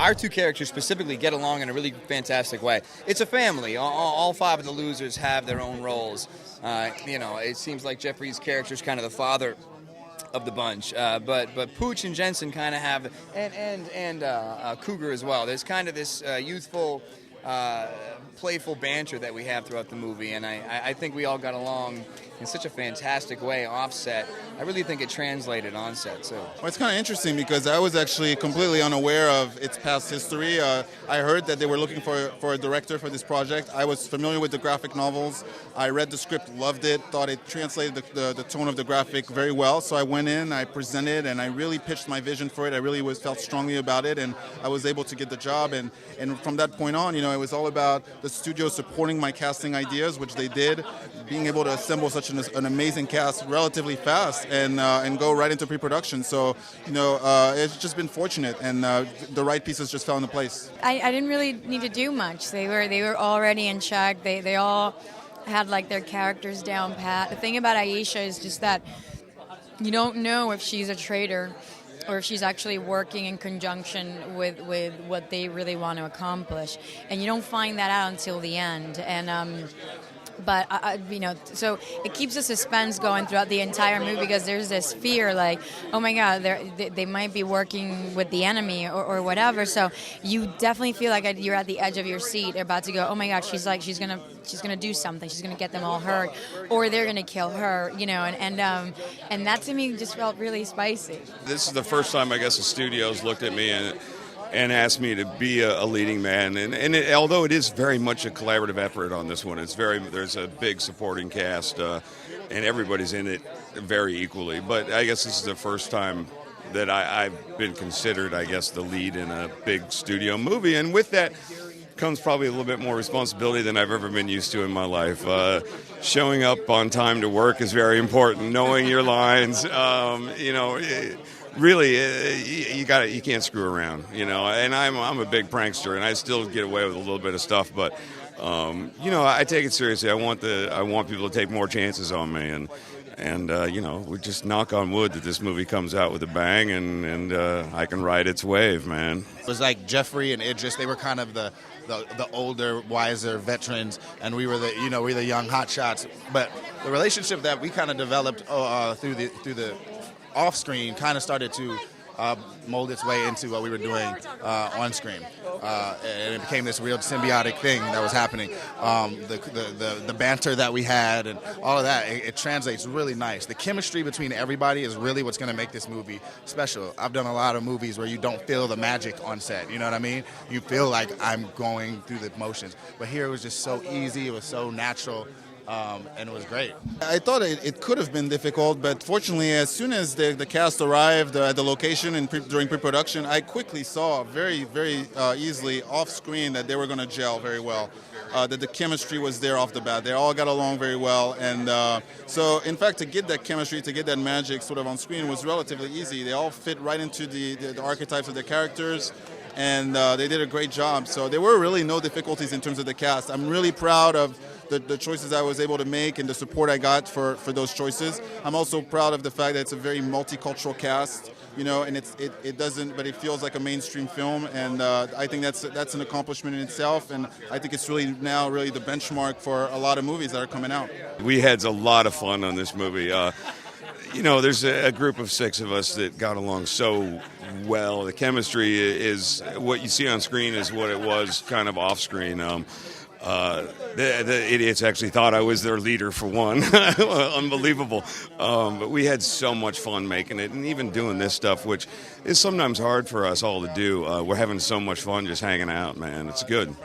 our two characters specifically get along in a really fantastic way. It's a family. All five of the losers have their own roles. It seems like Jeffrey's character is kind of the father of the bunch, but Pooch and Jensen kind of have, and Cougar as well. There's kind of this youthful, playful banter that we have throughout the movie, and I think we all got along in such a fantastic way offset. I really think it translated on set too. Well, it's kind of interesting because I was actually completely unaware of its past history. I heard that they were looking for a director for this project. I was familiar with the graphic novels. I read the script, loved it, thought it translated the tone of the graphic very well. So I went in, I presented, and I really pitched my vision for it. I really felt strongly about it, and I was able to get the job. And from that point on, it was all about the studio supporting my casting ideas, which they did, being able to assemble such an amazing cast relatively fast and go right into pre-production. So, it's just been fortunate, and the right pieces just fell into place. I didn't really need to do much. They were already in check. They all had like their characters down pat. The thing about Aisha is just that you don't know if she's a traitor or if she's actually working in conjunction with what they really want to accomplish, and you don't find that out until the end. And so it keeps the suspense going throughout the entire movie because there's this fear, like, oh my God, they might be working with the enemy or whatever. So you definitely feel like you're at the edge of your seat, about to go, oh my God, she's gonna do something. She's gonna get them all hurt, or they're gonna kill her, and that to me just felt really spicy. This is the first time I guess the studios looked at me and asked me to be a leading man. And although it is very much a collaborative effort on this one, there's a big supporting cast, and everybody's in it very equally. But I guess this is the first time that I've been considered, I guess, the lead in a big studio movie. And with that comes probably a little bit more responsibility than I've ever been used to in my life. Showing up on time to work is very important. Knowing your lines, really, you can't screw around, And I'm a big prankster, and I still get away with a little bit of stuff. But I take it seriously. I want people to take more chances on me, and we just knock on wood that this movie comes out with a bang, and I can ride its wave, man. It was like Jeffrey and Idris. They were kind of the older, wiser veterans, and we were the young hotshots. But the relationship that we kind of developed through the off screen kind of started to mold its way into what we were doing on screen, and it became this real symbiotic thing that was happening. The banter that we had and all of that, it translates really nice. The chemistry between everybody is really what's going to make this movie special. I've done a lot of movies where you don't feel the magic on set, you know what I mean? You feel like I'm going through the motions, but here it was just so easy, it was so natural. And it was great. I thought it could have been difficult, but fortunately, as soon as the cast arrived at the location and during pre-production, I quickly saw very, very easily off-screen that they were going to gel very well, that the chemistry was there off the bat. They all got along very well, and so, in fact, to get that chemistry, to get that magic sort of on screen was relatively easy. They all fit right into the archetypes of the characters, and they did a great job. So there were really no difficulties in terms of the cast. I'm really proud of the choices I was able to make and the support I got for those choices. I'm also proud of the fact that it's a very multicultural cast, and it feels like a mainstream film, and I think that's an accomplishment in itself, and I think it's really the benchmark for a lot of movies that are coming out. We had a lot of fun on this movie. There's a group of 6 of us that got along so well. The chemistry is what you see on screen is what it was kind of off screen. The idiots actually thought I was their leader for one. Unbelievable. But we had so much fun making it, and even doing this stuff, which is sometimes hard for us all to do. We're having so much fun just hanging out, man. It's good.